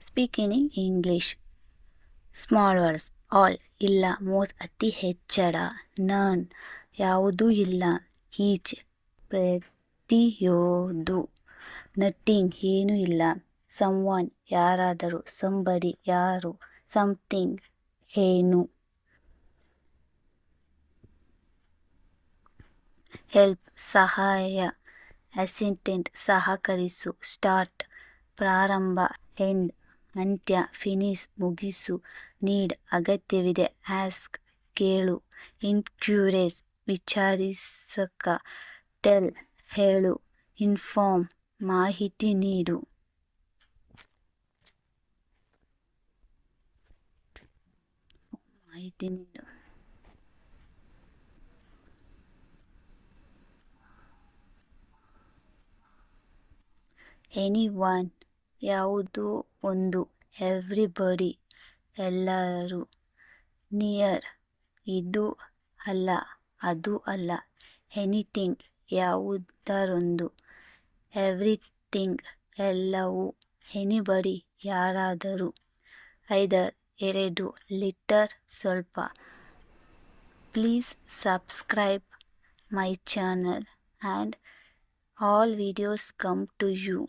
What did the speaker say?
Speaking in English. Small words all ಇಲ್ಲ, most ಅತಿ ಹೆಚ್ಚಳ, ನನ್ ಯಾವುದೂ ಇಲ್ಲ, ಈಚ್ ಪ್ರತಿಯೊಂದು, ನಥಿಂಗ್ ಏನೂ ಇಲ್ಲ, ಸಮ್ವನ್ ಯಾರಾದರೂ, ಸಂಬಡಿ ಯಾರು, ಸಮಥಿಂಗ್ ಏನು, ಹೆಲ್ಪ್ ಸಹಾಯ, ಅಸಿಸ್ಟೆಂಟ್ ಸಹಕರಿಸು, ಸ್ಟಾರ್ಟ್ ಪ್ರಾರಂಭ, ಎಂಡ್ ಅಂತ್ಯ, ಫಿನಿಶ್ ಮುಗಿಸು, ನೀಡ್ ಅಗತ್ಯವಿದೆ, ಆಸ್ಕ್ ಕೇಳು, ಎನ್ಕ್ಯೂರೇಜ್ ವಿಚಾರಿಸಕ, ಟೆಲ್ ಹೇಳು, ಇನ್ಫಾರ್ಮ್ ಮಾಹಿತಿ ನೀಡು. ಎನಿ ಒನ್ ಯಾವುದೋ ಒಂದು, ಎವ್ರಿಬಡಿ ಎಲ್ಲರೂ, ನಿಯರ್ ಇದು ಅಲ್ಲ ಅದು ಅಲ್ಲ, ಎನಿಥಿಂಗ್ ಯಾವುದರೊಂದು, ಎವ್ರಿಥಿಂಗ್ ಎಲ್ಲವೂ, ಎನಿಬಡಿ ಯಾರಾದರೂ, ಐದರ್ ಎರಡು, ಲಿಟರ್ ಸ್ವಲ್ಪ. Please subscribe my channel and all videos come to you.